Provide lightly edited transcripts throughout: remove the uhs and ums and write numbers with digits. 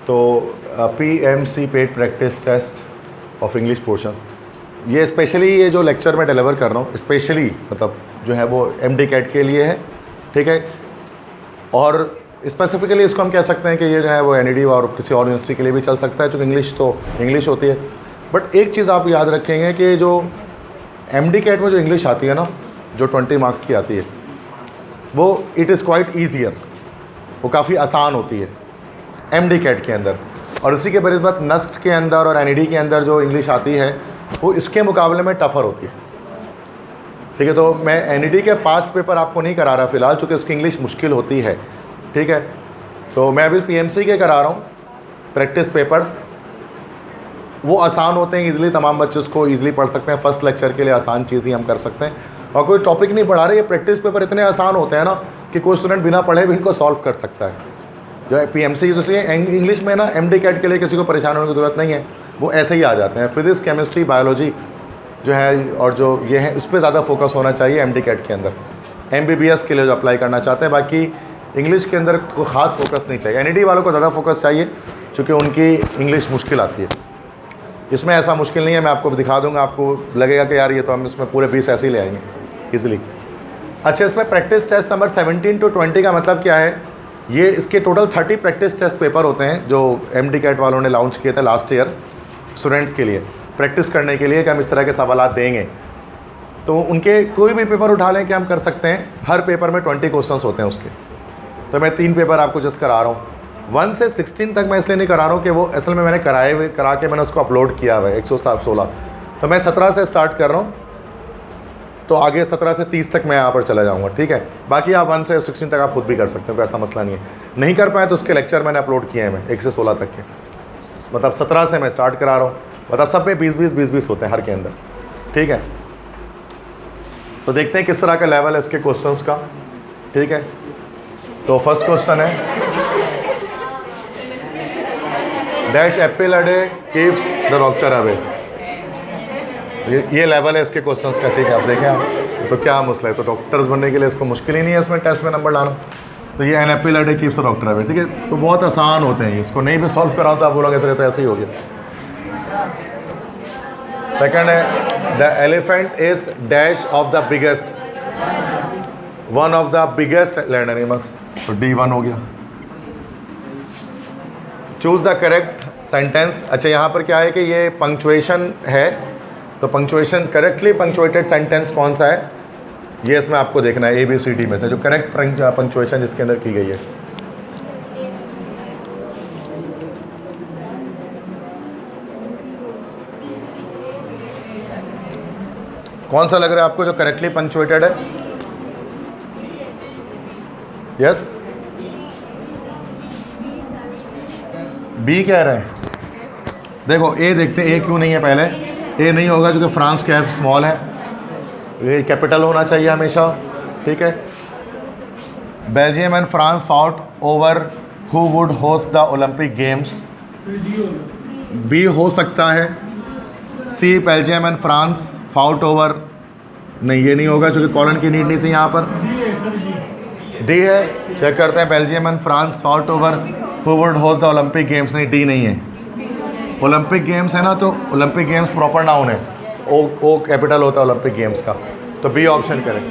तो PMC paid practice test of English portion, ये specially ये जो लेक्चर मैं डिलीवर कर रहा हूँ स्पेशली मतलब जो है वो MD कैट के लिए है, ठीक है। और स्पेसिफिकली इसको हम कह सकते हैं कि ये जो है वो NED और किसी और यूनिवर्सिटी के लिए भी चल सकता है, चूँकि इंग्लिश तो इंग्लिश होती है। बट एक चीज़ आप याद रखेंगे कि जो MD कैट में जो इंग्लिश आती है ना, जो 20 मार्क्स की आती है, वो इट इज़ क्वाइट ईजियर, वो काफ़ी आसान होती है MD कैट के अंदर। और इसी के बनिस्बत नस्ट के अंदर और NED के अंदर जो इंग्लिश आती है वो इसके मुकाबले में टफ़र होती है, ठीक है। तो मैं NED के पास्ट पेपर आपको नहीं करा रहा फ़िलहाल, चूँकि उसकी इंग्लिश मुश्किल होती है, ठीक है। तो मैं अभी PMC के करा रहा हूँ प्रैक्टिस पेपर्स, वो आसान होते हैं, ईज़िली तमाम बच्चे उसको ईज़िली पढ़ सकते हैं। फर्स्ट लेक्चर के लिए आसान चीज़ ही हम कर सकते हैं, और कोई टॉपिक नहीं पढ़ा रहे, ये प्रैक्टिस पेपर इतने आसान होते हैं ना कि कोई स्टूडेंट बिना पढ़े भी इनको सॉल्व कर सकता है। जो है PMC दूसरी इंग्लिश में ना MD कैट के लिए किसी को परेशान होने की ज़रूरत नहीं है, वो ऐसे ही आ जाते हैं। फिजिक्स, केमिस्ट्री, बायोलॉजी जो है और जो ये है उस पर ज़्यादा फोकस होना चाहिए MD कैट के अंदर, MBBS के लिए जो अप्लाई करना चाहते हैं। बाकी इंग्लिश के अंदर कोई ख़ास फोकस नहीं चाहिए। NED वालों को ज़्यादा फोकस चाहिए क्योंकि उनकी इंग्लिश मुश्किल आती है। इसमें ऐसा मुश्किल नहीं है, मैं आपको दिखा दूंगा, आपको लगेगा कि यार ये तो हम इसमें पूरे 20 ऐसे ही ले आएंगे ईजिली। अच्छा, इसमें प्रैक्टिस टेस्ट नंबर 17 to 20 का मतलब क्या है? ये इसके टोटल 30 प्रैक्टिस टेस्ट पेपर होते हैं जो MD कैट वालों ने लॉन्च किए थे लास्ट ईयर स्टूडेंट्स के लिए, प्रैक्टिस करने के लिए कि हम इस तरह के सवालात देंगे। तो उनके कोई भी पेपर उठा लें कि हम कर सकते हैं, हर पेपर में 20 क्वेश्चंस होते हैं उसके। तो मैं 3 पेपर आपको जस्ट करा रहा हूँ। 1 से 16 तक मैं इसलिए नहीं करा रहा हूँ कि वो असल में मैंने करा के मैंने उसको अपलोड किया हुआ है 116। तो मैं 17 से स्टार्ट कर रहा हूँ, तो आगे 17 से 30 तक मैं यहाँ पर चला जाऊँगा, ठीक है। बाकी आप 1 से 16 तक आप खुद भी कर सकते हो, कोई ऐसा मसला नहीं है। नहीं कर पाए तो उसके लेक्चर मैंने अपलोड किए हैं मैं 1 से 16 तक के, मतलब 17 से मैं स्टार्ट करा रहा हूँ, मतलब सब में 20-20 होते हैं हर के अंदर, ठीक है। तो देखते हैं किस तरह का लेवल है इसके क्वेश्चंस का, ठीक है। तो फर्स्ट क्वेश्चन है, dash Apple a day keeps the doctor away. ये लेवल है इसके क्वेश्चंस का, ठीक है। आप देखें आप तो क्या मसला है, तो डॉक्टर्स बनने के लिए इसको मुश्किल ही नहीं है इसमें टेस्ट में नंबर लाना। तो ये an apple a day keeps the doctor away, ठीक है। तो बहुत आसान होते हैं, इसको नहीं भी सॉल्व कराओ तो आप बोलोगे तो ऐसे ही हो गया। सेकंड है, the elephant is dash of the biggest, one of the biggest land animals, तो D1 हो गया। Choose the correct sentence. अच्छा, यहाँ पर क्या है कि ये पंक्चुएशन है, तो पंक्चुएशन करेक्टली पंक्चुएटेड सेंटेंस कौन सा है, ये इसमें आपको देखना है ABCD में से जो करेक्ट पंक्चुएशन जिसके अंदर की गई है। कौन सा लग रहा है आपको जो करेक्टली पंक्चुएटेड है? यस, B कह रहे हैं। देखो A देखते हैं, A क्यों नहीं है पहले? A नहीं होगा क्योंकि फ्रांस का F स्मॉल है, ये कैपिटल होना चाहिए हमेशा, ठीक है। Belgium and France fought over who would host the Olympic games, B हो सकता है। C Belgium and France fought over, नहीं ये नहीं होगा क्योंकि कॉलन की नीड नहीं थी यहाँ पर। D है, चेक करते हैं, Belgium and France fought over who would host the Olympic games, नहीं D नहीं है। ओलंपिक गेम्स है ना, तो ओलंपिक गेम्स प्रॉपर नाउन है, ओ कैपिटल होता है ओलंपिक गेम्स का, तो B ऑप्शन करें।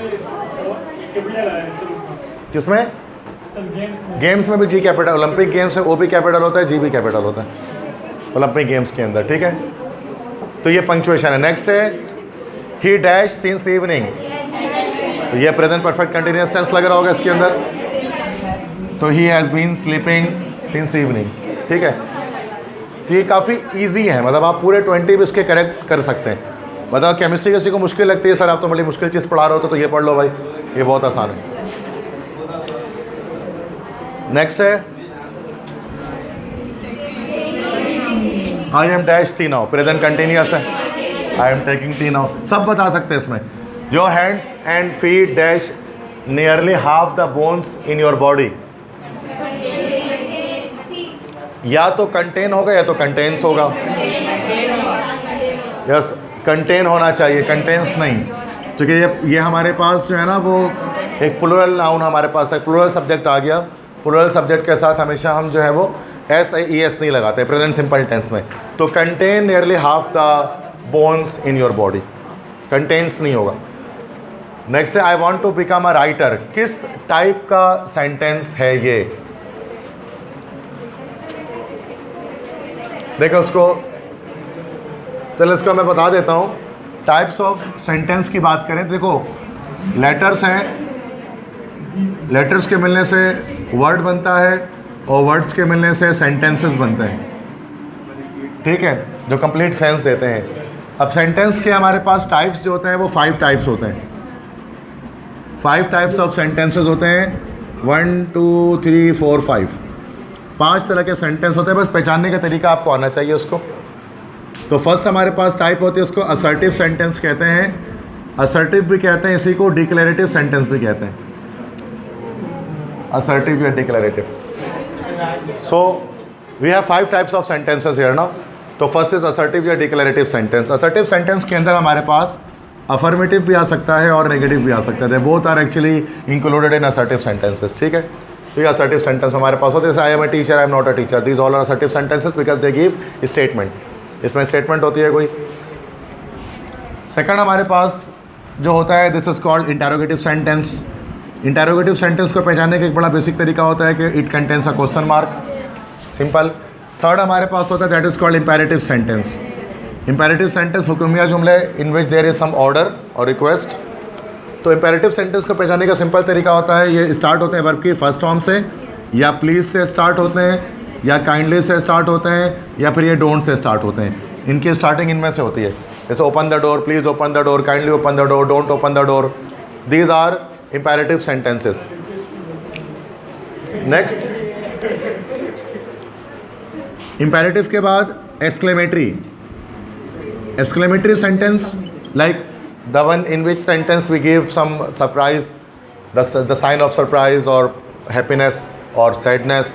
किसमें? गेम्स में भी G कैपिटल, ओलंपिक गेम्स में O भी कैपिटल होता है, G भी कैपिटल होता है ओलंपिक गेम्स के अंदर, ठीक है। तो ये पंक्चुएशन है। नेक्स्ट है, ही डैश सिंस इवनिंग, तो ये प्रेजेंट परफेक्ट कंटिन्यूअस टेंस लग रहा होगा इसके अंदर, तो he has been sleeping since evening, ठीक है। तो ये काफ़ी इजी है, मतलब आप पूरे 20 भी इसके करेक्ट कर सकते हैं। मतलब केमिस्ट्री किसी को मुश्किल लगती है, सर आप तो बड़ी मुश्किल चीज़ पढ़ा रहे हो, तो ये पढ़ लो भाई, ये बहुत आसान है। नेक्स्ट है, I am dash tea now, present continuous है, I am taking tea now, सब बता सकते हैं इसमें। Your hands and feet dash nearly half the bones in your body, या तो कंटेन होगा या तो कंटेन्स होगा। यस, कंटेन होना चाहिए, कंटेन्स नहीं, क्योंकि ये हमारे पास जो है ना वो एक प्लूरल नाउन हमारे पास है, प्लूरल सब्जेक्ट आ गया। प्लूरल सब्जेक्ट के साथ हमेशा हम जो है वो SES नहीं लगाते प्रेजेंट सिंपल टेंस में, तो contain nearly half the bones in your body, contains नहीं होगा। नेक्स्ट है I want to become a writer, किस टाइप का सेंटेंस है ये? देखो उसको, चलो इसको मैं बता देता हूँ। टाइप्स ऑफ सेंटेंस की बात करें, देखो लेटर्स हैं, लेटर्स के मिलने से वर्ड बनता है और वर्ड्स के मिलने से सेंटेंसेस बनते हैं, ठीक है, जो कंप्लीट सेंस देते हैं। अब सेंटेंस के हमारे पास टाइप्स जो होते हैं वो 5 टाइप्स होते हैं। 5 टाइप्स ऑफ सेंटेंसेस होते हैं, 1 2 3 4 5, 5 तरह के सेंटेंस होते हैं। बस पहचानने का तरीका आपको आना चाहिए उसको। तो फर्स्ट हमारे पास टाइप होती है, उसको असर्टिव सेंटेंस कहते हैं। असर्टिव भी कहते हैं इसी को, डिक्लेरेटिव सेंटेंस भी कहते हैं, असर्टिव या declarative. So we have 5 types of sentences here now. तो फर्स्ट इज असर्टिव या डिक्लेरेटिव सेंटेंस। असर्टिव सेंटेंस के अंदर हमारे पास अफर्मेटिव भी आ सकता है और नेगेटिव भी आ सकता है, both are actually included in assertive sentences, ठीक है। तो ये असर्टिव सेंटेंस हमारे पास होते हैं, I am a teacher, I am not a teacher, these all are assertive sentences because they give statement, इसमें स्टेटमेंट होती है कोई। सेकंड हमारे पास जो होता है, this is called interrogative sentence. Interrogative sentence को पहचानने का एक बड़ा बेसिक तरीका होता है कि it contains a question mark, simple. Third हमारे पास होता है that is called imperative sentence. Imperative sentence हुक्मिया जुमले in which there is some order और रिक्वेस्ट। तो इंपेरेटिव सेंटेंस को पहचानने का सिंपल तरीका होता है, ये स्टार्ट होते हैं वर्ब की फर्स्ट फॉर्म से, या प्लीज़ से स्टार्ट होते हैं, या काइंडली से स्टार्ट होते हैं, या फिर ये डोंट से स्टार्ट होते हैं। इनकी स्टार्टिंग इनमें से होती है, जैसे open the door, please open the door, kindly open the door, don't open the door, these are imperative sentences. Next, imperative के बाद exclamatory. Exclamatory sentence like the one in which sentence we give some surprise, the sign of surprise or happiness or sadness.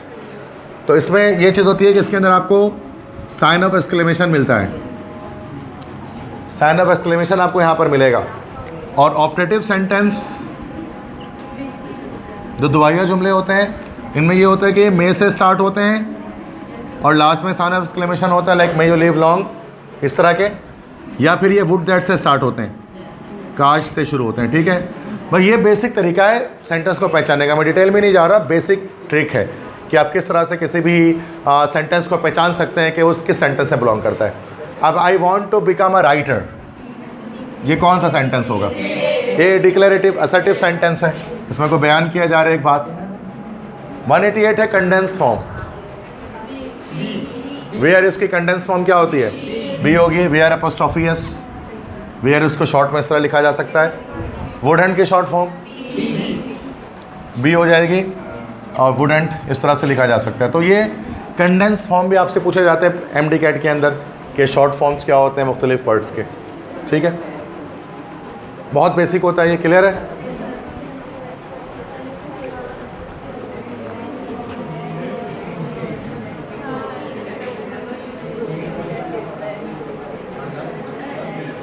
तो इसमें ये चीज़ होती है कि इसके अंदर आपको sign of exclamation मिलता है, sign of exclamation आपको यहाँ पर मिलेगा। और operative sentence जो दुआया जुमले होते हैं, इनमें ये होता है कि मे से स्टार्ट होते हैं और लास्ट में साइन ऑफ एक्सक्लेमेशन होता है, like may you live long, इस तरह के, या फिर ये वुड दैट से स्टार्ट होते हैं, काश से शुरू होते हैं, ठीक है भाई। ये बेसिक तरीका है सेंटेंस को पहचानने का, मैं डिटेल में नहीं जा रहा, बेसिक ट्रिक है कि आप किस तरह से किसी भी सेंटेंस को पहचान सकते हैं कि उस किस सेंटेंस से बिलोंग करता है। अब I want to become a writer, ये कौन सा सेंटेंस होगा? ये डिक्लेरेटिव असर्टिव सेंटेंस है, इसमें को बयान किया जा रहा है एक बात। 188 है कंडेंस फॉर्म, वेयर इसकी कंडेंस फॉर्म क्या होती है? बी होगी, वेयर अपोस्ट्रोफी एस, वेयर उसको शॉर्ट में इस तरह लिखा जा सकता है। वुडंट की शॉर्ट फॉर्म बी हो जाएगी और वुडंट इस तरह से लिखा जा सकता है। तो ये कंडेंस फॉर्म भी आपसे पूछे जाते हैं एमडी कैट के अंदर कि शॉर्ट फॉर्म्स क्या होते हैं मुख्तलिफ वर्ड्स के, ठीक है, बहुत बेसिक होता है ये, क्लियर है।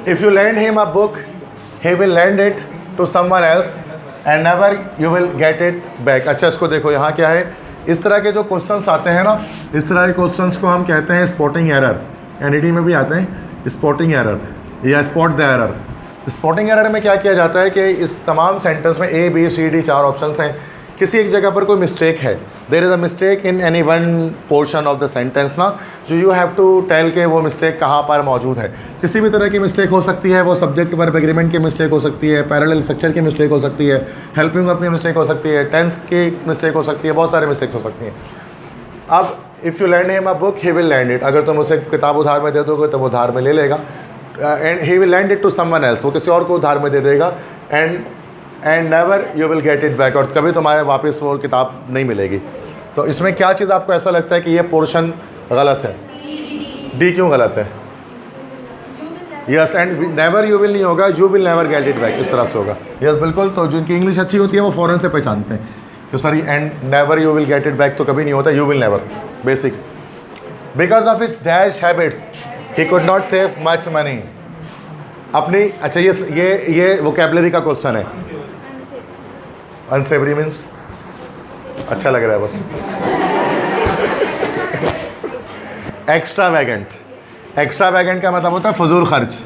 If you lend him a book, he will lend it to someone else and never you will get it back. अच्छा, इसको देखो यहाँ क्या है, इस तरह के जो क्वेश्चंस आते हैं ना, इस तरह के क्वेश्चंस को हम कहते हैं स्पॉटिंग एरर। एनईडी में भी आते हैं स्पॉटिंग एरर या spot the error. Spotting error में क्या किया जाता है कि इस तमाम सेंटेंस में A B C D 4 options हैं, किसी एक जगह पर कोई मिस्टेक है, there is a mistake in any one portion of the sentence ना, जो यू हैव टू टेल के वो मिस्टेक कहाँ पर मौजूद है। किसी भी तरह की मिस्टेक हो सकती है, वो सब्जेक्ट वर्ब एग्रीमेंट की मिस्टेक हो सकती है, पैरेलल स्ट्रक्चर की मिस्टेक हो सकती है, हेल्पिंग वर्ब की मिस्टेक हो सकती है, टेंस की मिस्टेक हो सकती है, बहुत सारे मिस्टेक्स हो सकती हैं। अब if you land him a book he will lend it, अगर तुम उसे किताब उधार में दे दोगे तो वो उधार में ले लेगा, and he will lend it to someone else, वो किसी और को उधार में दे देगा, and never you will get it back, और कभी तुम्हारे वापस वो किताब नहीं मिलेगी। तो इसमें क्या चीज़ आपको ऐसा लगता है कि ये पोर्शन गलत है? डी क्यों गलत है? Yes, and never you will नहीं होगा, you will never get it back, इस तरह से होगा। यस बिल्कुल, तो जिनकी इंग्लिश अच्छी होती है वो फ़ौरन से पहचानते हैं तो sir and never you will get it back तो कभी नहीं होता, you will never. Basic, because of his dash habits he could not save much money. अपनी, अच्छा ये वोकेबलरी का क्वेश्चन है। अनसेवरी मीन्स अच्छा लग रहा है बस एक्स्ट्रावैगेंट का मतलब होता है फजूल खर्च।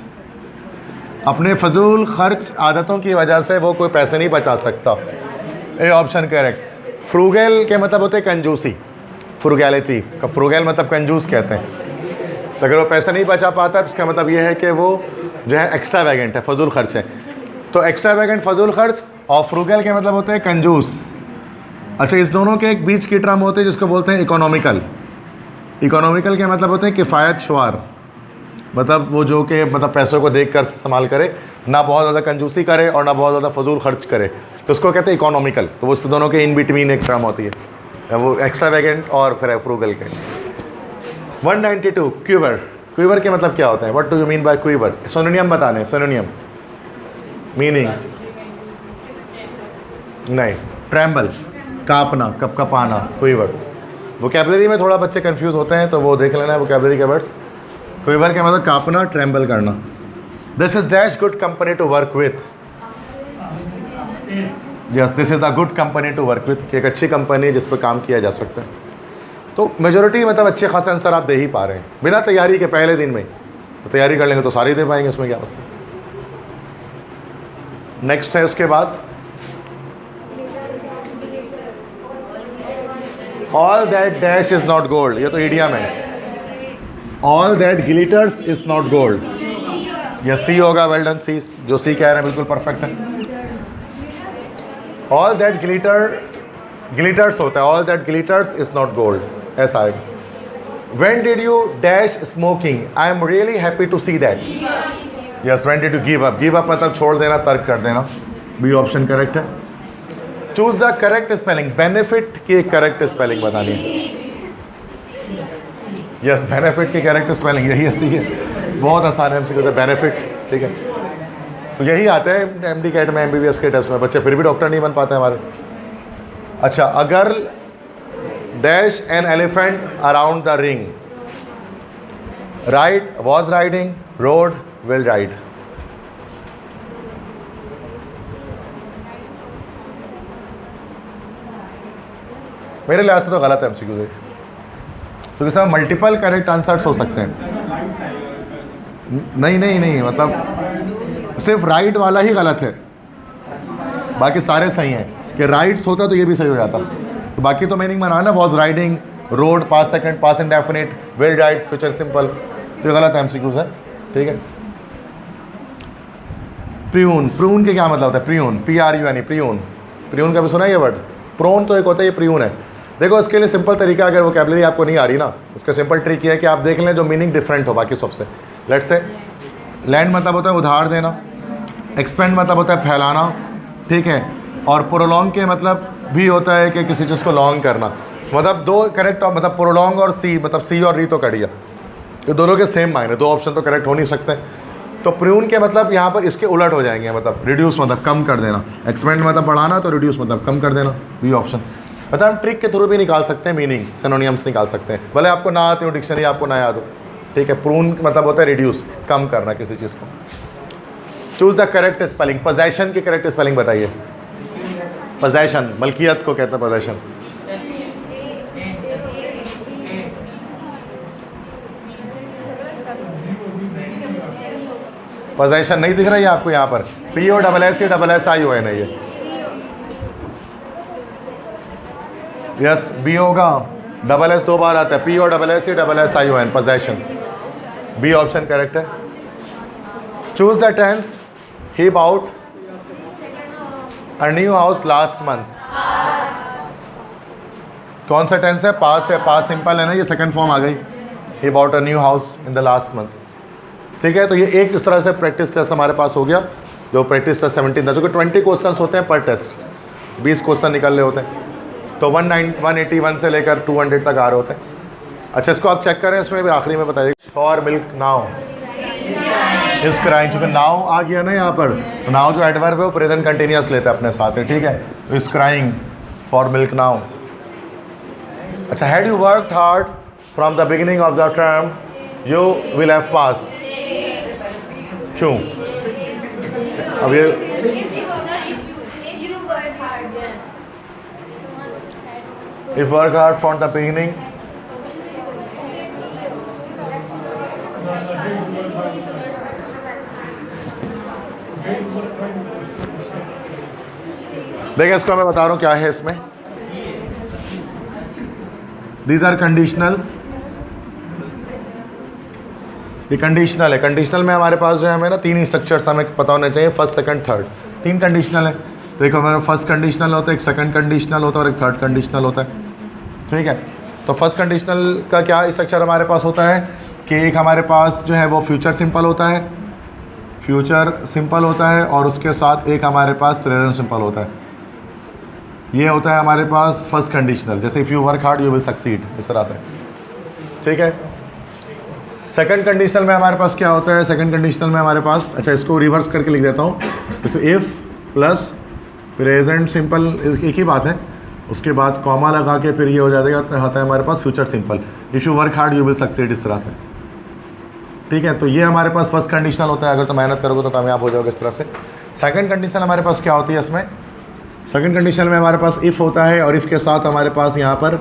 अपने फजूल खर्च आदतों की वजह से वो कोई पैसे नहीं बचा सकता। ये ऑप्शन करेक्ट। फ्रूगल के मतलब होते हैं कंजूसी, फ्रूगैलिटी का फ्रूगल मतलब कंजूस कहते हैं। तो अगर वो पैसा नहीं बचा पाता तो इसका मतलब ये है कि वो जो है एक्स्ट्रावैगेंट है, फजूल खर्च है। तो एक्स्ट्रावैगेंट फजूल खर्च और फ्रूगल के मतलब होते हैं कंजूस। अच्छा, इस दोनों के एक बीच की टर्म होते हैं जिसको बोलते हैं इकोनॉमिकल। इकोनॉमिकल के मतलब होते हैं किफ़ायत शुमार, मतलब वो जो कि मतलब पैसों को देख कर इस्तेमाल करे, ना बहुत ज़्यादा कंजूसी करे और ना बहुत ज़्यादा फजूल खर्च करे, तो उसको कहते हैं इकोनॉमिकल। तो वो दोनों के इन बिटवीन एक टर्म होती है, वो एक्स्ट्रावैगेंट और फिर फ्रूगल के। 192 क्यूवर। क्यूवर के मतलब क्या होता है? What do you mean by quiver? Synonym बताने, सिनोनियम मीनिंग नहीं। ट्रैम्बल, कांपना, कपकपाना, क्यूवर। वोकैबुलरी में थोड़ा बच्चे कंफ्यूज होते हैं तो वो देख लेना है वोकैबुलरी के वर्ड्स। क्यूवर के मतलब कांपना, ट्रैम्बल करना। This is dash good company to work with. Yes, this is a good company to work with, कि एक अच्छी कंपनी है जिस पर काम किया जा सकता है। तो मेजोरिटी मतलब अच्छे खासे आंसर आप दे ही पा रहे हैं बिना तैयारी के, पहले दिन में। तो तैयारी कर लेंगे तो सारे दे पाएंगे, उसमें क्या मसला। नेक्स्ट है उसके बाद all that dash is not gold. ये तो ईडियम है। All that glitters is not gold. ये सी होगा, वेल डन सी, जो सी कह रहे हैं बिल्कुल परफेक्ट है। ऑल दैट ग्लिटर्स होता है, all that glitters is not gold, ऐसा है। When did you dash smoking? I am really happy to see that. Yes, when did you give up? Give up मतलब छोड़ देना, तर्क कर देना। बी ऑप्शन करेक्ट है। Choose the correct spelling. Benefit की करेक्ट स्पेलिंग बतानी है। यस, बेनिफिट की करेक्ट स्पेलिंग यही सी है, बहुत आसान है। हमसे बेनिफिट, ठीक है, तो यही आते हैं एमडी कैट में, एमबीबीएस के टेस्ट में। बच्चे फिर भी डॉक्टर नहीं बन पाते हमारे। अच्छा, अगर dash an elephant around the ring, ride, was riding, road, will ride. मेरे लिहाज से तो गलत है एमसीक्यू से, क्योंकि सर मल्टीपल करेक्ट आंसर्स हो सकते हैं। नहीं, मतलब सिर्फ राइट वाला ही गलत है, बाकी सारे सही हैं। कि राइट्स होता तो ये भी सही हो जाता। तो बाकी तो मीनिंग बना ना, was riding, road, past second, past indefinite, will ride, future simple. तो गलत है एमसीक्यूज है, ठीक है। प्रियून, प्रून के क्या मतलब होता है? प्रियून, PRUN, प्रियून। प्रियून का भी सुना है ये वर्ड? प्रोन तो एक होता है, ये प्रियून है। देखो, इसके लिए सिंपल तरीका, अगर वोकैबुलरी आपको नहीं आ रही ना, उसका सिंपल ट्रिक ये है कि आप देख लें जो मीनिंग डिफरेंट हो बाकी सबसे। लेट्स से लैंड मतलब होता है उधार देना, एक्सपेंड मतलब होता है फैलाना, ठीक है, और प्रोलॉन्ग के मतलब भी होता है कि किसी चीज़ को लॉन्ग करना। मतलब दो करेक्ट, मतलब प्रोलॉन्ग और सी, मतलब सी और री तो कट गया, ये दोनों के सेम मायने, दो ऑप्शन तो करेक्ट हो नहीं सकते। तो प्रून के मतलब यहाँ पर इसके उलट हो जाएंगे, मतलब रिड्यूस मतलब कम कर देना, एक्सपेंड मतलब बढ़ाना, तो रिड्यूस मतलब कम कर देना, ये ऑप्शन। मतलब हम ट्रिक के थ्रू भी निकाल सकते हैं, मीनिंग्स, सिनोनियम्स निकाल सकते हैं, भले आपको ना आते हो, डिक्शनरी आपको ना याद हो, ठीक है। प्रून मतलब होता है रिड्यूस, कम करना किसी चीज़ को। Choose the correct spelling. Possession की करेक्ट स्पेलिंग बताइए। पोजेशन, मलकियत को कहते हैं पोजेशन। पोजेशन नहीं दिख रही है आपको यहाँ पर? POSSESSION है ये। यस, बी होगा, डबल एस दो बार आता है, POSSESSION, possession. B option correct है। Choose the tense. He bought a new house last month. कौन सा टेंस है? पास है, पास सिंपल है ना, ये सेकंड फॉर्म आ गई। He bought a new house in the last month, ठीक है। तो ये एक इस तरह से प्रैक्टिस टेस्ट हमारे पास हो गया, जो प्रैक्टिस टेस्ट 17 था, जो कि 20 क्वेश्चन होते हैं पर टेस्ट, 20 क्वेश्चन निकलने होते हैं। तो 181 से लेकर 200 तक आ रहे होते हैं। अच्छा, इसको आप चेक करें, इसमें भी आखिरी में बताइए। फॉर मिल्क नाउ इस क्राइंग, चूँकि नाउ आ गया ना यहाँ पर, तो नाउ जो एडवर्ब है वो प्रेजेंट कंटिन्यूअस लेता है अपने साथ है, ठीक है। तो इस क्राइंग फॉर मिल्क नाउ। अच्छा, had you worked hard from the beginning of the term you will have passed. क्यों? अब ये if work hard from the beginning, देखिए इसको मैं बता रहा हूँ क्या है इसमें। दीज आर कंडीशनल्स, ये कंडीशनल है। कंडीशनल में हमारे पास जो है हमें ना तीन ही स्ट्रक्चर्स हमें पता होने चाहिए, फर्स्ट सेकंड थर्ड, तीन कंडीशनल है। देखो हमारा फर्स्ट कंडीशनल होता है, एक सेकंड कंडीशनल होता है और एक थर्ड कंडीशनल होता है, ठीक है। तो फर्स्ट कंडीशनल का क्या स्ट्रक्चर हमारे पास होता है कि एक हमारे पास जो है वो फ्यूचर सिंपल होता है, फ्यूचर सिंपल होता है और उसके साथ एक हमारे पास प्रेजेंट सिंपल होता है। ये होता है हमारे पास फर्स्ट कंडीशनल, जैसे if you work hard you will succeed, इस तरह से, ठीक है। सेकंड कंडीशनल में हमारे पास क्या होता है, सेकंड कंडीशनल में हमारे पास, अच्छा इसको रिवर्स करके लिख देता हूँ, जैसे इफ़ प्लस प्रेजेंट सिंपल एक ही बात है, उसके बाद कॉमा लगा के फिर ये हो जाएगा, आता है हमारे पास future simple, if you work hard you will succeed, इस तरह से, ठीक है। तो ये हमारे पास फर्स्ट कंडीशनल होता है, अगर तो मेहनत करोगे तो कामयाब हो जाओगे, इस तरह से। सेकंड कंडीशन हमारे पास क्या होती है इसमें, सेकंड कंडीशन में हमारे पास इफ़ होता है और इफ़ के साथ हमारे पास यहाँ पर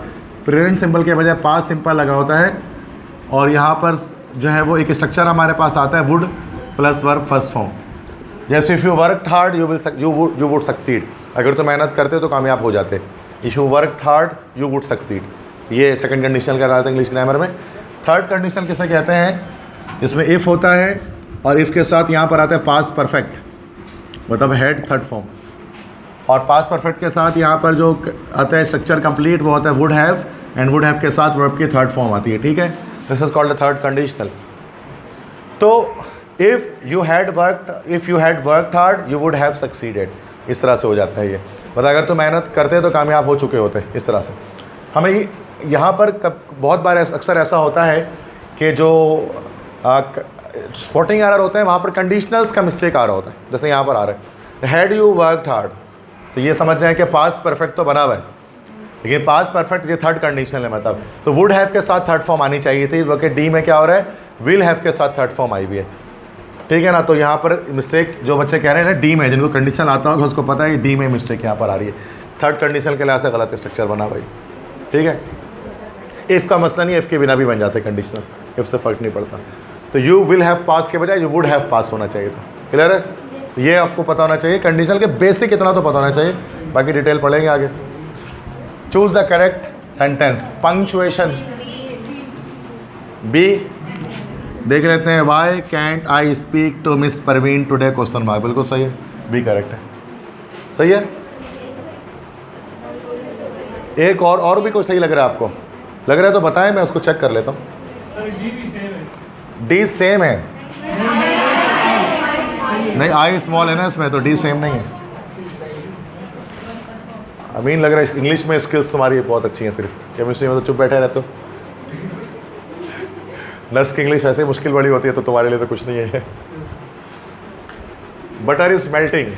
प्रेजेंट सिंपल के बजाय पास्ट सिंपल लगा होता है, और यहाँ पर जो है वो एक स्ट्रक्चर हमारे पास आता है would plus verb first form, जैसे if you work hard you would succeed, अगर तो मेहनत करते तो कामयाब हो जाते, if you work hard you would succeed, ये सेकंड कंडीशन का आता है इंग्लिश ग्रामर में। थर्ड कंडीशन किसे कहते हैं, इसमें इफ़ होता है और इफ़ के साथ यहाँ पर आता है पास्ट परफेक्ट, मतलब हेड थर्ड फॉर्म, और पास्ट परफेक्ट के साथ यहाँ पर जो आता है स्ट्रक्चर कंप्लीट वो होता है would have, and would have के साथ वर्ब की थर्ड फॉर्म आती है, ठीक है। This is called the third conditional. तो if you had worked hard you would have succeeded, इस तरह से हो जाता है ये, मतलब अगर तो मेहनत करते तो कामयाब हो चुके होते, इस तरह से। हमें यहाँ पर बहुत बार अक्सर ऐसा होता है कि जो स्पॉटिंग एरर होते हैं वहाँ पर कंडीशनल्स का मिस्टेक आ रहा होता है, जैसे यहाँ पर आ रहा है हैड यू वर्कड हार्ड, तो ये समझ जाए कि पास्ट परफेक्ट तो बना हुआ है, लेकिन पास्ट परफेक्ट ये थर्ड कंडीशनल है, मतलब तो वुड हैव के साथ थर्ड फॉर्म आनी चाहिए थी, बल्कि डी में क्या हो रहा है विल हैव के साथ थर्ड फॉर्म आई हुई है, ठीक है ना। तो यहाँ पर मिस्टेक जो बच्चे कह रहे हैं ना डी में, जिनको कंडीशन आता होगा उसको पता है डी में मिस्टेक यहाँ पर आ रही है, थर्ड कंडीशन के लिए ऐसा गलत स्ट्रक्चर बना भाई, ठीक है। इफ़ का मसला नहीं, इफ़ के बिना भी बन जाते कंडीशनल, इफ़ से फ़र्क नहीं पड़ता। तो यू विल हैव पास के बजाय यू वुड हैव पास होना चाहिए था, क्लियर है। ये आपको पता होना चाहिए, कंडीशनल के बेसिक इतना तो पता होना चाहिए, बाकी डिटेल पढ़ेंगे आगे। Choose the correct sentence, punctuation B, देख लेते हैं, why can't I speak to miss Parveen today, question mark, बिल्कुल सही है, बी करेक्ट है, सही है। एक और भी कोई सही लग रहा है आपको, लग रहा है तो बताएं, मैं उसको चेक कर लेता हूँ। डी सेम है, नहीं आई स्मॉल है ना इसमें, तो डी सेम नहीं है। अमीन लग रहा है इंग्लिश में स्किल्स तुम्हारी बहुत अच्छी हैं, सिर्फ केमिस्ट्री में तो चुप बैठे रहते हो। नर्स की इंग्लिश ऐसे ही मुश्किल बड़ी होती है, तो तुम्हारे लिए तो कुछ नहीं है। बटर इज मेल्टिंग,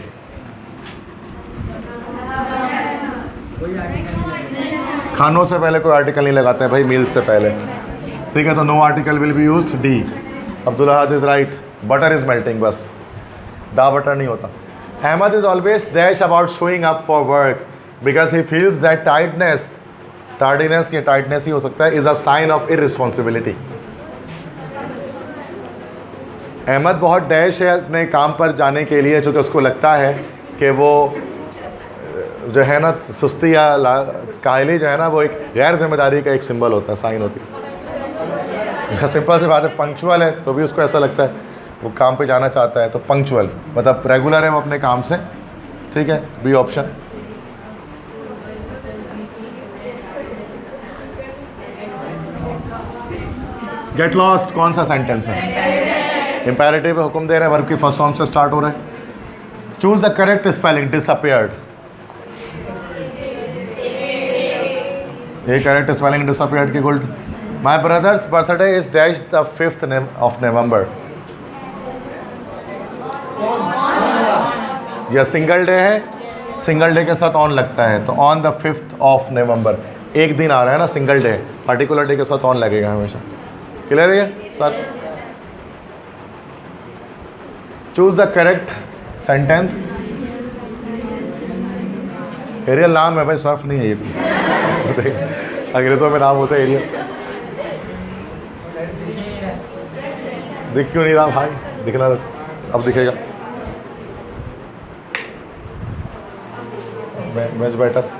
खानों से पहले कोई आर्टिकल नहीं लगाते हैं भाई, मील्स से पहले, ठीक है। तो no article will be use, D. Abdul Ahad is right, butter is melting, बस दा बटर नहीं होता। Ahmad is always dash about showing up for work because he feels that tardiness या टाइटनेस ही हो सकता है, is a sign of irresponsibility. Ahmad बहुत dash है अपने काम पर जाने के लिए, चूँकि उसको लगता है कि वो जो है ना सुस्ती या काहली जो है ना वो एक गैर जिम्मेदारी का एक सिंबल होता है, साइन होती है। सिंपल सी बात है, पंक्चुअल है तो भी उसको ऐसा लगता है वो काम पे जाना चाहता है, तो पंक्चुअल मतलब रेगुलर है वो अपने काम से, ठीक है, बी ऑप्शन। गेट लॉस्ट कौन सा सेंटेंस है, इंपेरेटिव हुक्म दे रहे हैं, वर्ब की फर्स्ट फॉर्म से स्टार्ट हो रहा है। Choose the correct spelling, disappeared, ये करेक्ट स्पेलिंग डिसअपियर्ड की good. My brothers birthday is dash the 5th of November, यह सिंगल डे है, सिंगल डे के साथ ऑन लगता है, तो on the 5th of November, एक दिन आ रहा है ना, सिंगल डे, पार्टिकुलर डे के साथ ऑन लगेगा हमेशा, क्लियर है sir. Choose the correct sentence, Ariel नाम है भाई, सर्फ नहीं है ये, अंग्रेजों में नाम होता है एरियल। दिख क्यों नहीं रहा भाई? दिखना अब दिखेगा। Much better.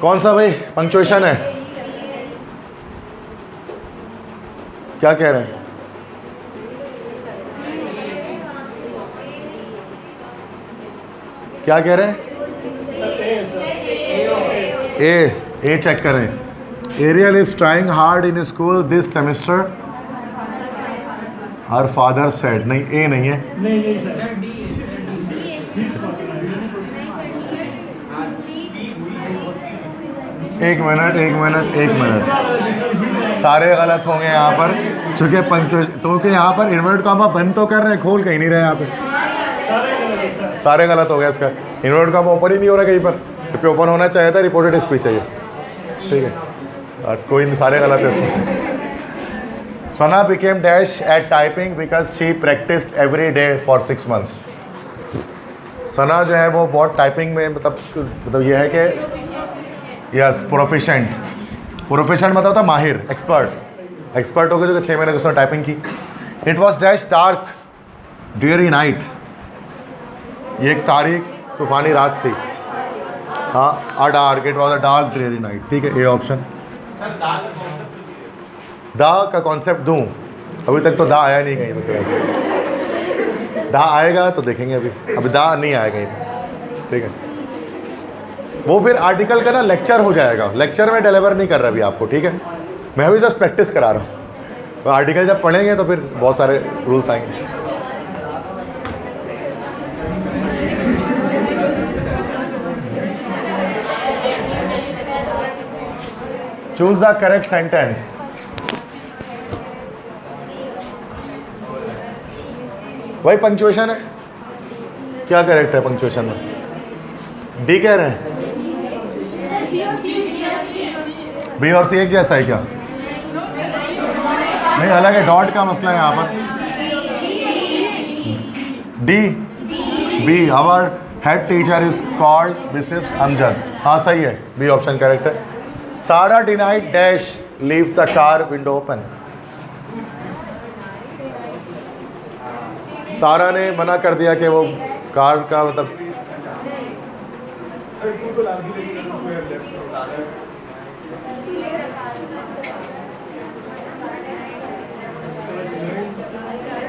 कौन सा भाई पंक्चुएशन है? क्या कह रहे हैं? क्या कह रहे हैं? ए चेक करें। Ariel is trying hard in school this semester, her father said. नहीं, ए नहीं है। एक मिनट, सारे गलत होंगे यहाँ पर, चूंकि क्योंकि यहाँ पर इन्वर्ट कॉमा बंद तो कर रहे हैं, खोल कहीं नहीं रहे यहाँ पे। सारे गलत हो गए। इसका इन्वर्ट कॉमा ओपन ही नहीं हो रहा कहीं पर, क्योंकि ओपन होना चाहिए था, रिपोर्टेड स्पीच चाहिए। ठीक है, और कोई नहीं, सारे गलत है इसमें। Sana became dash at typing because she practised every day for 6 months। Sana जो है वो बहुत टाइपिंग में मतलब ये है कि यस प्रोफिशेंट मतलब होता माहिर, एक्सपर्ट हो गए जो 6 महीने उसने टाइपिंग की। It was dash dark during night, ये एक तारीख तूफानी रात थी। हाँ, अ dark, it was a dark during night. ठीक है, ए ऑप्शन। दा का कॉन्सेप्ट दूं, अभी तक तो दा आया नहीं कहीं पर। दा आएगा तो देखेंगे, अभी दा नहीं आया कहीं पर। ठीक है, वो फिर आर्टिकल का ना लेक्चर हो जाएगा, लेक्चर में डिलीवर नहीं कर रहा अभी आपको। ठीक है, मैं अभी जस्ट प्रैक्टिस करा रहा हूँ। तो आर्टिकल जब पढ़ेंगे तो फिर बहुत सारे रूल्स आएंगे। Choose the correct sentence. वही पंक्चुएशन है। क्या करेक्ट है पंक्चुएशन में? डी कह रहे हैं। बी और सी एक जैसा है क्या? नहीं, अलग है, डॉट का मसला है यहाँ पर। D B, our head teacher is called Mrs Amjad. हाँ सही है, बी ऑप्शन करेक्ट है। Sara denied dash leave the car window open. Sara ने मना कर दिया कि वो कार का मतलब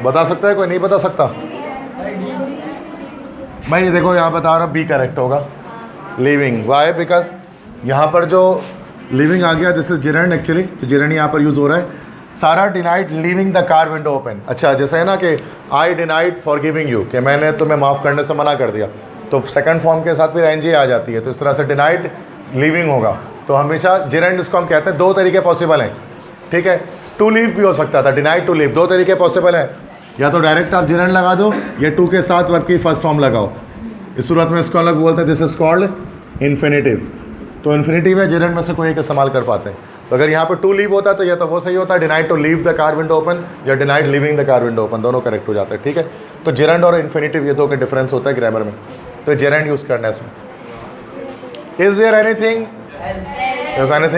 बता सकता है कोई? नहीं बता सकता। मैं ये देखो यहाँ बता रहा हूँ, बी करेक्ट होगा, लिविंग। वाई? बिकॉज यहाँ पर जो लिविंग आ गया, दिस इज जिरेंड एक्चुअली, तो जिरेंड यहाँ पर यूज़ हो रहा है। Sara denied leaving the car window open. अच्छा, जैसे है ना कि I denied for giving you, कि मैंने तुम्हें माफ़ करने से मना कर दिया, तो सेकंड फॉर्म के साथ फिर एनजी आ जाती है, तो इस तरह से डिनाइड लिविंग होगा। तो हमेशा जिरेंड इसको हम कहते हैं। 2 तरीके पॉसिबल हैं। ठीक है, टू लीव भी हो सकता था, डिनाइड टू लीव, 2 तरीके पॉसिबल है। या तो डायरेक्ट आप जिरेंड लगा दो, या टू के साथ वर्ब की फर्स्ट फॉर्म लगाओ। इस सूरत में इसको अलग बोलते हैं, दिस इज कॉल्ड इन्फिनेटिव। तो इन्फिनेटिव है, जिरेंड में से कोई एक इस्तेमाल कर पाते हैं। तो अगर यहाँ पर टू लीव होता तो या तो वो सही होता है, denied to leave the car window open, या denied leaving the car window open, दोनों करेक्ट हो जाते हैं। ठीक है, तो जिरेंड और इन्फिनेटिव ये 2 का डिफरेंस होता है ग्रामर में, तो जिरेंड यूज़ करना है इसमें। Is there anything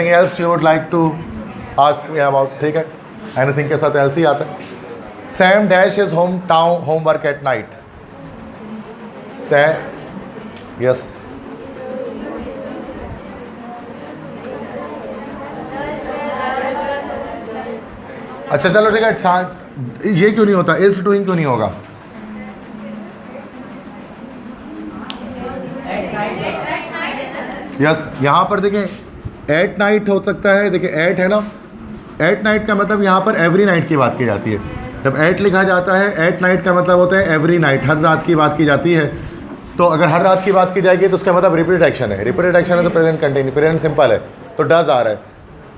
else you would like to ask me about? ठीक है, एनीथिंग के साथ एल्स ही आता है। Sam dash is homework at night. Yes, अच्छा चलो ठीक है, ये क्यों नहीं होता? इज डूइंग क्यों नहीं होगा? यस, यहाँ पर देखें एट नाइट हो सकता है। देखिए एट है ना, एट नाइट का मतलब यहाँ पर एवरी नाइट की बात की जाती है। जब एट लिखा जाता है, एट नाइट का मतलब होता है एवरी नाइट, हर रात की बात की जाती है। तो अगर हर रात की बात की जाएगी तो उसका मतलब रिपीटेड एक्शन है। रिपीटेड एक्शन है तो प्रेजेंट कंटिन्यू, प्रेजेंट सिंपल है, तो डज आ रहा है।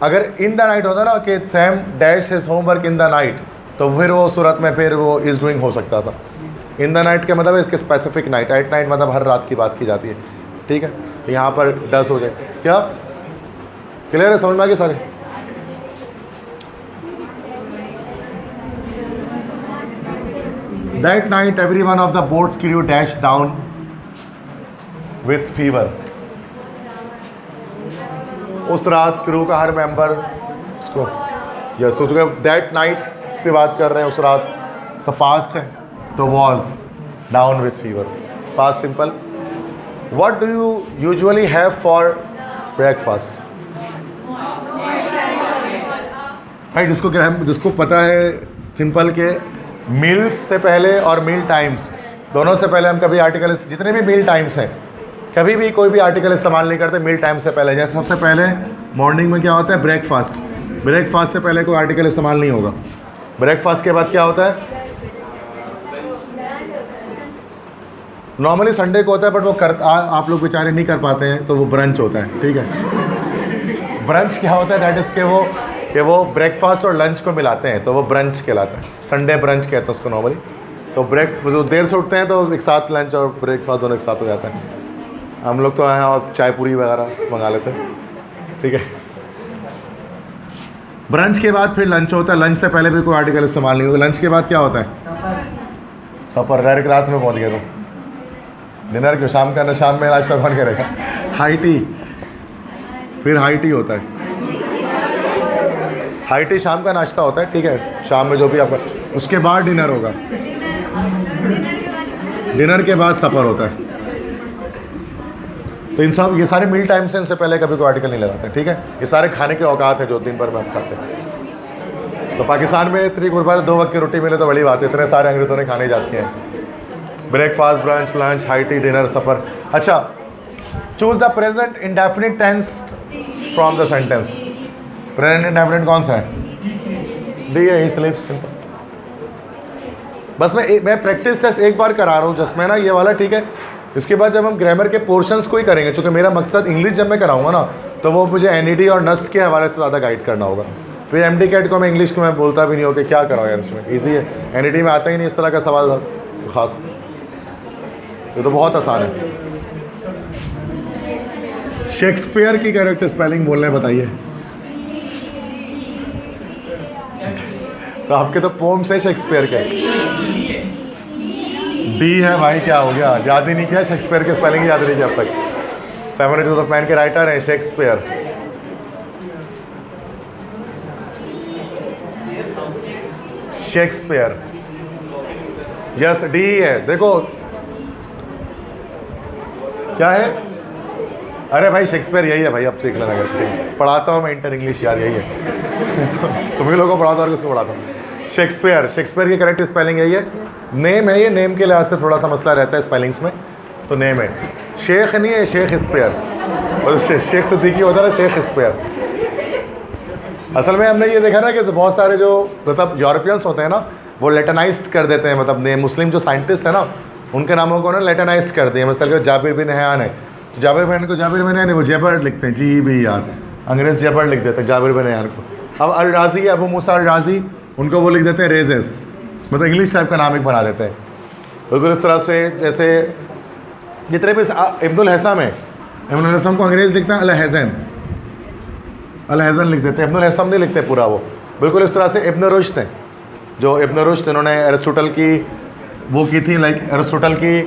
अगर इन द नाइट होता ना कि Sam dash is homework in the night, तो फिर वो सूरत में फिर वो इज डूइंग हो सकता था। इन द नाइट के मतलब इसके स्पेसिफिक नाइट, एट नाइट मतलब हर रात की बात की जाती है। ठीक है, तो यहाँ पर डज हो जाए। क्या क्लियर है? समझ में आ गया सारे? That night every one of the boats crew dash down with fever. उस रात क्रू का हर मेंबर उसको यस सोच गए दैट नाइट की बात कर रहे हैं, उस रात का पास्ट है तो was down with fever. Past simple. What do you usually have for breakfast? भाई जिसको पता है सिंपल के मील्स से पहले और मील टाइम्स दोनों से पहले हम कभी आर्टिकल, जितने भी मील टाइम्स हैं कभी भी कोई भी आर्टिकल इस्तेमाल नहीं करते मील टाइम से पहले। जैसे सबसे पहले मॉर्निंग में क्या होता है, ब्रेकफास्ट। ब्रेकफास्ट से पहले कोई आर्टिकल इस्तेमाल नहीं होगा। ब्रेकफास्ट के बाद क्या होता है, नॉर्मली संडे को होता है बट वो आप लोग बेचारे नहीं कर पाते हैं तो वो ब्रंच होता है। ठीक है, ब्रंच क्या होता है, दैट इज़ कि वो ब्रेकफास्ट और लंच को मिलाते हैं तो वो ब्रंच कहलाता है। संडे ब्रंच कहते हैं उसको नॉर्मली। तो जो देर से उठते हैं तो एक साथ लंच और ब्रेकफास्ट दोनों एक साथ हो जाता है। हम लोग तो यहाँ और चाय पूरी वगैरह मंगा लेते हैं। ठीक है, ब्रंच के बाद फिर लंच होता है। लंच से पहले भी कोई आर्टिकल इस्तेमाल नहीं होगा। लंच के बाद क्या होता है, सफ़र। डायरेक्ट रात में पहुँच गए तो डिनर क्यों, शाम का शाम में नाश्ता कौन करेगा, हाई टी। फिर हाई टी होता है, हाई टी शाम का नाश्ता होता है। ठीक है, शाम में जो भी आपका, उसके बाद डिनर होगा। डिनर के बाद सफ़र होता है। तो इन सब ये सारे मील टाइम से इनसे पहले कभी कोई आर्टिकल नहीं लगाते। ठीक है, ये सारे खाने के औकात है जो दिन भर में आप खाते हैं। तो पाकिस्तान में इतनी गुरबात 2 वक्त की रोटी मिले तो बड़ी बात है। इतने सारे अंग्रेज़ों ने खाने जाते हैं, breakfast, brunch, lunch, high tea, dinner, supper. अच्छा, choose the present indefinite tense from the sentence. Present indefinite कौन सा है, डी है, ही स्लीप्स। सिंपल। बस मैं प्रैक्टिस टेस्ट एक बार करा रहा हूँ जस्ट में ना, ये वाला। ठीक है, इसके बाद जब हम ग्रामर के पोर्शंस को ही करेंगे, चूँकि मेरा मकसद इंग्लिश जब मैं कराऊंगा ना तो वो मुझे एनईडी और नस्ट के हवाले से ज़्यादा गाइड करना होगा। फिर एमडी कैट को मैं इंग्लिश को मैं बोलता भी नहीं हो कि क्या कराओ यार, इसमें ईजी है। एनईडी में आता ही नहीं इस तरह का सवाल ख़ास, ये तो बहुत आसान है। शेक्सपियर की कैरेक्टर स्पेलिंग बोलने बताइए। तो आपके तो पोम्स है शेक्सपियर के। डी है भाई, क्या हो गया, याद ही नहीं किया, शेक्सपियर के स्पेलिंग याद नहीं किया अब तक। सेवन जोसेफ मैन के राइटर हैं शेक्सपियर। शेक्सपियर, यस डी है। देखो क्या है, अरे भाई शेक्सपियर यही है भाई, अब सीख लेना। पढ़ाता हूँ मैं इंटर इंग्लिश यार, यही है। तुम्हें लोगों को पढ़ाता हूँ और किसको पढ़ाता हूँ। शेक्सपियर, शेक्सपियर की करेक्ट स्पेलिंग यही है। नेम है ये, नेम के लिहाज से थोड़ा सा मसला रहता है स्पेलिंग्स में। तो नेम है, शेख नहीं है, शेख स्पेयर। और शेख सिद्दीकी होता है ना, शेख स्पेयर। असल में हमने ये देखा ना कि बहुत सारे जो मतलब यूरोपियंस होते हैं ना, वो लेटनाइज्ड कर देते हैं। मतलब मुस्लिम जो साइंटिस्ट है ना, उनके नामों को ना लेटनाइज्ड कर दिए। मतलब जाबिर बिन हयान है, जाबिर बिन को जाबिर बिन हयान है, वो जेबर लिखते हैं, जी भी यार, अंग्रेज़ जेबर लिख देते हैं जाबिर बिन हयान को। अब अल राज़ी, अबू मूसा अल राज़ी, उनको वो लिख देते हैं रेजेस, मतलब इंग्लिश टाइप का नाम एक बना देते हैं। बिल्कुल इस तरह से जैसे जितने भी इब्नुल हसम है, इब्नुल हसम को अंग्रेज़ लिखते हैं अल हज़न, अल हज़न लिख देते हैं, इब्नुल हसम नहीं लिखते पूरा वो। बिल्कुल इस तरह से इब्न रुश्द हैं, जो इब्न रुश्द इन्होंने एरिस्टोटल की वो की थी, लाइक एरिस्टोटल की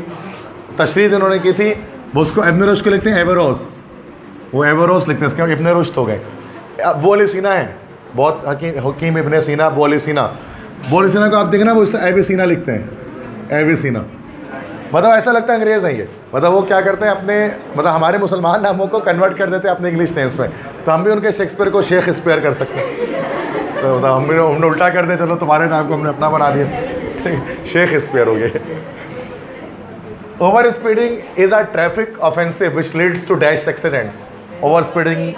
तशरीह इन्होंने की थी, वो उसको इब्न रुश्द को लिखते हैं एवरोस, वो एवरोस लिखते हैं, उसके इब्न रुश्द हो गए। अबू अली सीना है, बहुत हकीम इब्न सीना, अबू अली सीना। अबू अली सीना को आप देखना, वो इससे एबी सीना लिखते हैं, एबी सीना। मतलब ऐसा लगता है अंग्रेज़ हैं ये। मतलब वो क्या करते हैं, अपने मतलब हमारे मुसलमान नामों को कन्वर्ट कर देते हैं अपने इंग्लिश नेम्स में। तो हम भी उनके शेक्सपियर को शेख स्पेयर कर सकते हैं। तो मतलब हमने उल्टा कर दिया, चलो तुम्हारे नाम को हमने अपना बना दिया, शेख स्पेयर हो गए। Over speeding is a traffic offensive which leads to dash accidents. Over speeding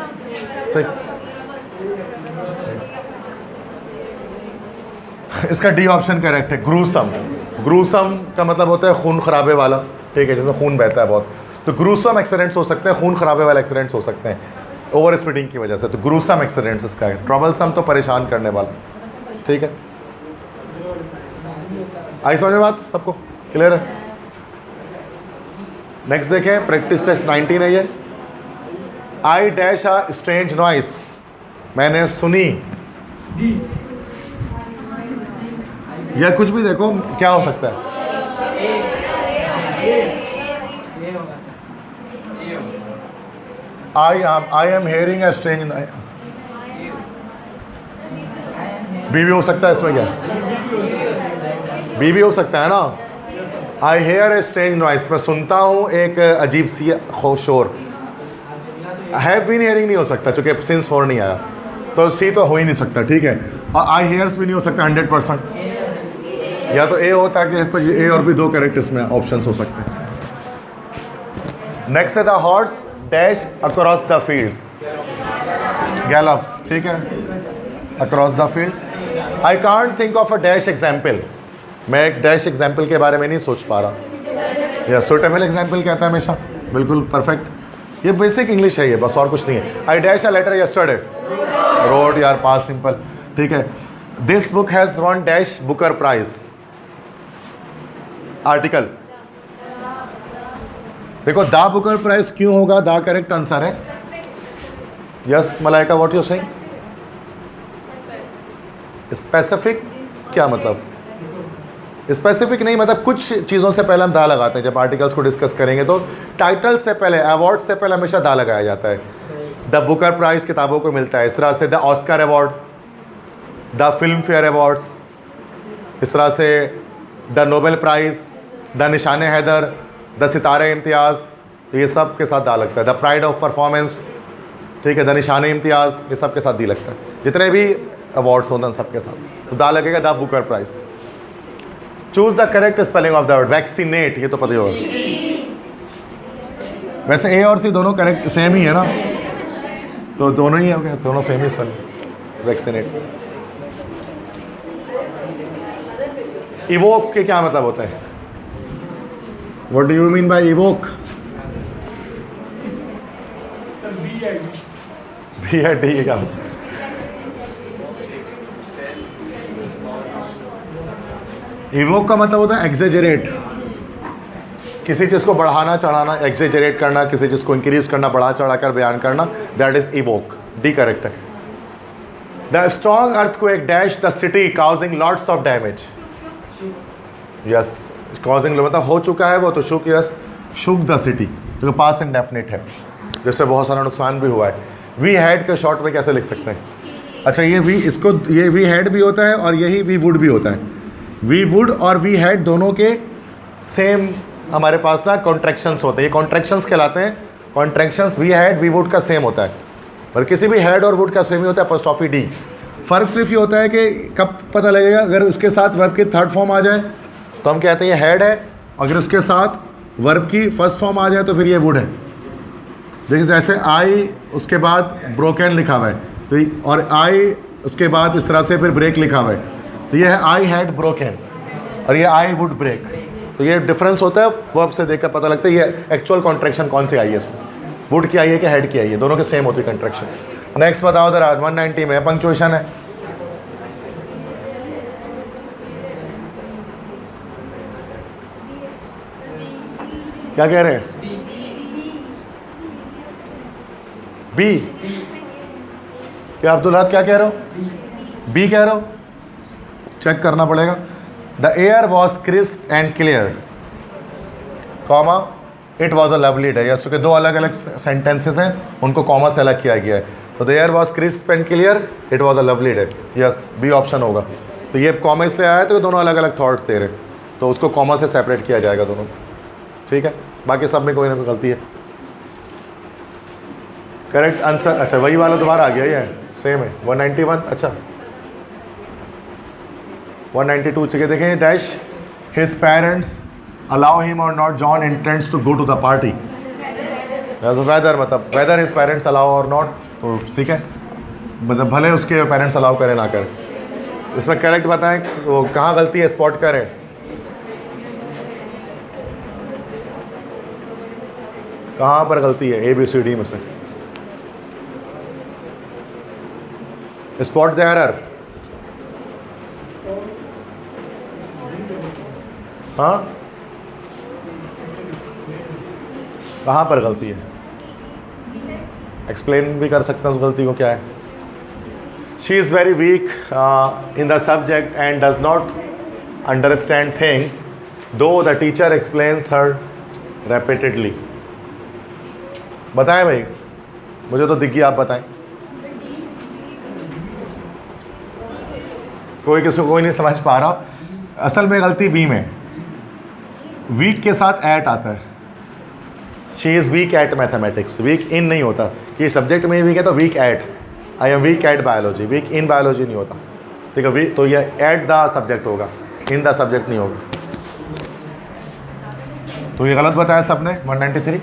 इसका डी ऑप्शन करेक्ट है, ग्रूसम। ग्रूसम का मतलब होता है खून खराबे वाला, ठीक है, जिसमें खून बहता है बहुत। तो ग्रूसम एक्सीडेंट्स हो सकते हैं, खून खराबे वाले एक्सीडेंट्स हो सकते हैं ओवर स्पीडिंग की वजह से। तो ग्रूसम एक्सीडेंट्स इसका है। ट्रबलसम तो परेशान करने वाला, ठीक है। आई समझ में बात, सबको क्लियर है। नेक्स्ट देखें, प्रैक्टिस टेस्ट 19 है ये। आई डैश अ स्ट्रेंज नॉइस, मैंने सुनी, या कुछ भी देखो क्या हो सकता है। I am hearing a strange, B भी हो सकता है इसमें, क्या बी भी हो सकता है ना। आई हेयर ए स्ट्रेंज नॉइस, मैं सुनता हूँ एक अजीब सी शोर। हैव बीन हेयरिंग नहीं हो सकता क्योंकि सिंस फॉर नहीं आया, तो सी तो हो ही नहीं सकता, ठीक है। और आई हेयर्स भी नहीं हो सकता 100%, या तो ए होता है कि तो ए और भी दो करेक्ट इसमें ऑप्शंस हो सकते हैं। नेक्स्ट है the horse dash across the fields, gallops, ठीक है, across the field. I can't think of a dash example, मैं एक डैश एग्जाम्पल के बारे में नहीं सोच पा रहा। या सुटेबल एग्जाम्पल कहता है हमेशा, बिल्कुल परफेक्ट, ये बेसिक इंग्लिश है ये, बस और कुछ नहीं है। I dash a letter yesterday, wrote, यार पास सिंपल, ठीक है। This book has won dash Booker Prize, article. देखो द बुकर प्राइज क्यों होगा, द करेक्ट आंसर है। Yes Malaika, what you saying? Specific क्या मतलब? स्पेसिफिक नहीं, मतलब कुछ चीज़ों से पहले हम दा लगाते हैं जब आर्टिकल्स को डिस्कस करेंगे, तो टाइटल से पहले, अवार्ड से पहले हमेशा दा लगाया जाता है। द बुकर प्राइज़ किताबों को मिलता है, इस तरह से the Oscar award, the film fair awards, इस तरह से द नोबेल प्राइज़, द निशान हैदर, द सितारे इम्तियाज़, ये सब के साथ दा लगता है। द प्राइड ऑफ परफॉर्मेंस, ठीक है, द निशान इम्तियाज़, ये सब के साथ दी लगता है। जितने भी अवार्ड्स होते हैं सबके साथ तो दा लगेगा, the Booker Prize. Choose the correct spelling of the word, vaccinate, ये तो पता ही होगा। वैसे ए और सी दोनों करेक्ट सेम ही है ना, तो दोनों ही हो गए, दोनों सेम ही स्पेलिंग, वैक्सीनेट। इवोक के क्या मतलब होता है? What do you mean by evoke? B है डी का इवोक का मतलब होता है एक्सेजरेट, किसी चीज़ को बढ़ाना चढ़ाना, एक्सेजरेट करना, किसी चीज़ को इंक्रीज करना, बढ़ा चढ़ा कर बयान करना, that is evoke, D correct है। The strong earthquake dash the city causing lots of damage, yes, causing मतलब हो चुका है वो, तो shook, yes, shook the city, क्योंकि पास इंडेफिनिट है, जिससे बहुत सारा नुकसान भी हुआ है। वी हैड के शॉर्ट में कैसे लिख सकते हैं? अच्छा, ये वी, इसको ये वी हैड भी होता है और यही वी वुड भी होता है। वी वुड और वी हैड दोनों के सेम हमारे पास ना कॉन्ट्रैक्शंस होते हैं, ये कॉन्ट्रैक्शंस कहलाते हैं। Contractions we had we would का सेम होता है, पर किसी भी हैड और वुड का सेम ही होता है, एपोस्ट्रोफी डी। फ़र्क सिर्फ ये होता है कि कब पता लगेगा, अगर उसके साथ वर्ब की थर्ड फॉर्म आ जाए तो हम कहते हैं ये हैड है, अगर उसके साथ वर्ब की फर्स्ट फॉर्म आ जाए तो फिर ये वुड है। देखिए जैसे आई उसके बाद ब्रोकन लिखा हुआ है, तो और आई उसके बाद इस तरह से फिर ब्रेक लिखा हुआ है, तो ये है आई हैड ब्रोकन और ये आई वुड ब्रेक। तो ये डिफरेंस होता है, वर्ब से देखकर पता लगता है ये एक्चुअल कॉन्ट्रैक्शन कौन सी आई है, इसमें वुड की आई है कि हेड की आई है, दोनों के सेम होती है कॉन्ट्रैक्शन। नेक्स्ट बताओ जरा, 190 में पंक्चुएशन है। क्या कह रहे हैं? बी। क्या अब्दुल्ला क्या कह रहे हो? बी कह रहे हो? चेक करना पड़ेगा। The air was crisp and clear, comma it was a lovely day. Yes, क्योंकि दो अलग अलग सेंटेंसेस हैं, उनको कॉमा से अलग किया गया है। तो the air was crisp and clear, it was a lovely day. Yes, B option होगा। तो ये कॉमा इसलिए आया तो दोनों अलग अलग थॉट्स दे रहे, तो उसको कॉमा से सेपरेट किया जाएगा दोनों, ठीक है। बाकी सब में कोई ना कोई गलती है। करेक्ट आंसर, अच्छा वही वाला दोबारा आ गया, ये सेम है 191। अच्छा 192 चाहिए, देखें dash his parents allow him or not John intends to go to the party. Whether मतलब whether his parents allow or not, तो ठीक है, मतलब भले उसके पेरेंट्स अलाउ करें ना करें। इसमें करेक्ट बताएं वो कहाँ गलती है, स्पॉट करें। कहाँ पर गलती है ABCD में से, स्पॉट द एरर। हाँ, कहाँ पर गलती है, एक्सप्लेन भी कर सकते हैं उस गलती को क्या है। She is very weak in the subject and does not understand things though the teacher explains her repeatedly. बताएं भाई, मुझे तो दिख गई, आप बताएं। कोई नहीं समझ पा रहा। असल में गलती बी में, वीक के साथ एट आता है। She is weak at mathematics, weak in नहीं होता कि सब्जेक्ट में वीक है तो weak at, I am weak at biology, weak in biology नहीं होता, ठीक है। तो ये एट द सब्जेक्ट होगा, इन द सब्जेक्ट नहीं होगा। तो ये गलत बताया सबने, 193।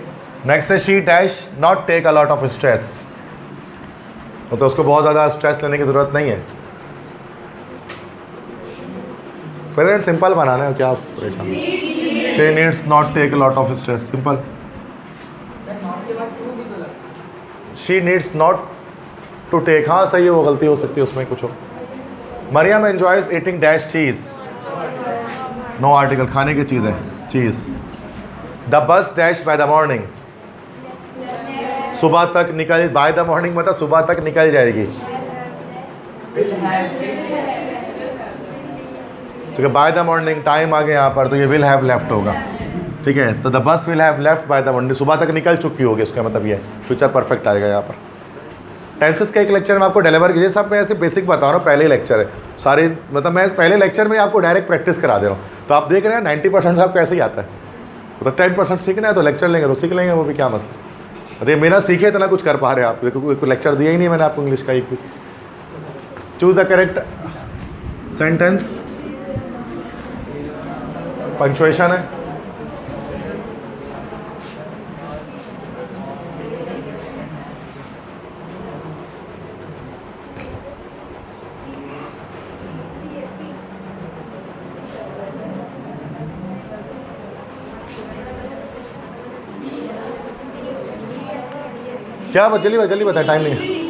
नेक्स्ट है she dash not take a lot of stress, तो उसको बहुत ज़्यादा स्ट्रेस लेने की ज़रूरत नहीं है। पहले सिंपल बनाना है, क्या परेशान। She needs not take a lot of stress, simple. She needs not to take, हाँ सही है, वो गलती हो सकती है उसमें कुछ हो। Maryam enjoys eating dash cheese, no article, खाने की चीज़ है cheese. The bus dash by the morning, सुबह तक निकल, बाय द मॉर्निंग मतलब सुबह तक निकल जाएगी, ठीक है। बाय द मॉर्निंग टाइम आ गया यहाँ पर, तो ये विल हैव लेफ्ट होगा, ठीक है। तो the bus will have left by the morning, सुबह तक निकल चुकी होगी, उसका मतलब ये फ्यूचर परफेक्ट आएगा यहाँ पर। टेंसेस का एक लेक्चर में आपको डिलीवर कीजिए, सब मैं ऐसे बेसिक बता रहा हूँ, पहले लेक्चर है सारे, मतलब मैं पहले लेक्चर में आपको डायरेक्ट प्रैक्टिस करा दे रहा हूँ। तो आप देख रहे हैं 90% आपको ऐसे ही आता है, मतलब 10% सीखना है तो लेक्चर लेंगे तो सीख लेंगे, वो भी क्या मसला। अरे मेरा सीखे इतना कुछ कर पा रहे हैं आप, कोई लेक्चर दिया ही नहीं मैंने आपको इंग्लिश का एक भी। Choose the correct sentence, punctuation है। क्या जल्दी बता, टाइम नहीं है।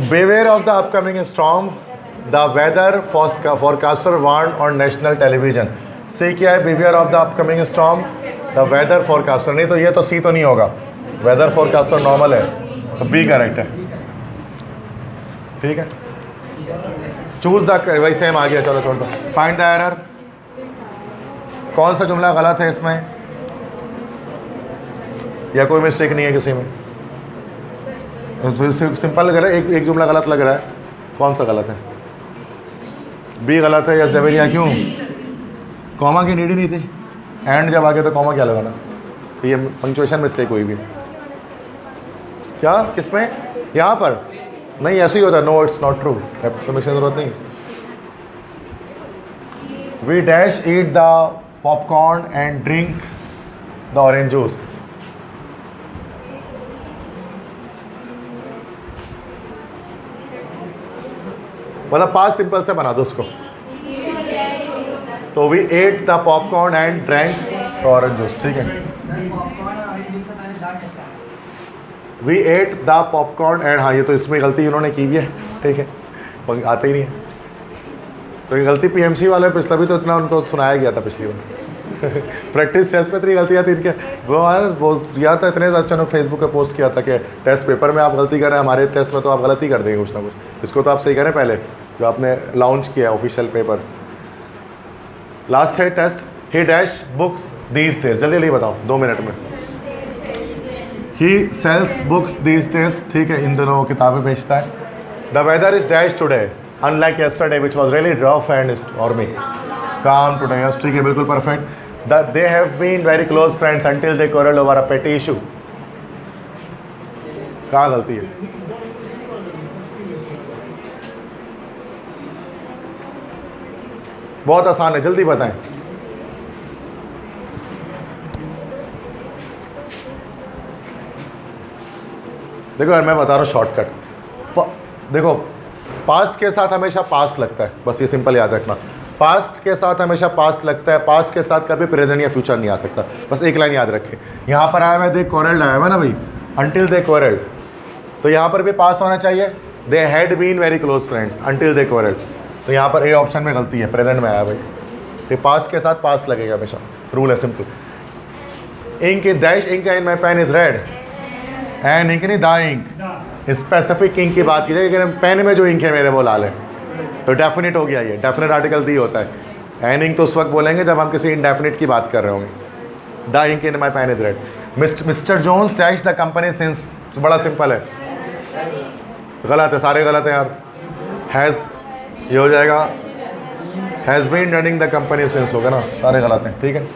Beware of the upcoming storm, the weather forecaster warned on national television। सी क्या है? Beware of the upcoming storm, the weather forecaster। नहीं तो ये तो सी तो नहीं होगा, weather forecaster नॉर्मल है, तो बी करेक्ट है, ठीक है। चूज द, वही सेम आ गया, चलो छोड़ दो। फाइंड द एरर, कौन सा जुमला गलत है इसमें, या कोई मिस्टेक नहीं है किसी में? सिंपल लग रहा है, एक जुमला गलत लग रहा है, कौन सा गलत है? बी गलत है या ज़बरिया? क्यों? कॉमा की नीड ही नहीं थी, एंड जब आ गया तो कॉमा क्या लगाना? तो ये पंक्चुएशन मिस्टेक हुई भी। क्या किसमें? यहाँ पर नहीं, ऐसे ही होता है। नो इट्स नॉट ट्रू, समझने की जरूरत नहीं। We dash eat the popcorn and drink the orange juice. मतलब पास सिंपल से बना दो उसको। तो we ate the popcorn and drank orange juice, ठीक है। We ate the popcorn and, हाँ ये तो इसमें गलती उन्होंने की भी है, ठीक है, आते ही नहीं है तो ये गलती पीएमसी वाले, पिछला भी तो इतना उनको सुनाया गया था पिछली बार। प्रैक्टिस टेस्ट में इतनी गलतियाँ थी इनके, वो याद था, इतने अच्छा ने फेसबुक पे पोस्ट किया था कि टेस्ट पेपर में आप गलती करें, हमारे टेस्ट में तो आप गलती कर देंगे कुछ ना कुछ, इसको तो आप सही करें पहले, जो आपने लॉन्च किया ऑफिशियल पेपर्स। लास्ट है test, he dash books these days, जल्दी जल्दी बताओ 2 मिनट में। He sells books these days, ठीक है, इन दिनों किताबें बेचता है। The weather is dash today unlike yesterday which was really rough and stormy, calm today, yes, ठीक है, बिल्कुल perfect. They have been very close friends until they quarrelled over a petty issue. कहाँ गलती है? बहुत आसान है, जल्दी बताएं। देखो यार मैं बता रहा हूँ शॉर्टकट, देखो पास्ट के साथ हमेशा पास्ट लगता है, बस ये सिंपल याद रखना। पास्ट के साथ हमेशा पास्ट लगता है, पास्ट के साथ कभी प्रेजेंट या फ्यूचर नहीं आ सकता, बस एक लाइन याद रखें। यहाँ पर आया हुआ दे क्वारल्ड आया हुआ ना भाई, अंटिल दे क्वारल्ड, तो यहाँ पर भी पास्ट होना चाहिए। They had been very close friends until they quarrelled, तो यहाँ पर ए ऑप्शन में गलती है, प्रेजेंट में आया भाई, तो पास्ट के साथ पास्ट लगेगा हमेशा, रूल है simple. Ink in dash ink in my pen is red, and ink नहीं द इंक, स्पेसिफिक इंक की बात कीजिए, लेकिन पेन में जो इंक है मेरे वो लाल है, तो डेफिनेट हो गया ये, डेफिनेट आर्टिकल दी होता है। एनिंग तो उस वक्त बोलेंगे जब हम किसी इंडेफिनिट की बात कर रहे होंगे। The ink in my pen is red. Mister Jones touch the company since, बड़ा सिंपल है, गलत है, सारे गलत हैं यार। हैज़ ये हो जाएगा, has been running the company since होगा ना, सारे गलत हैं, ठीक है।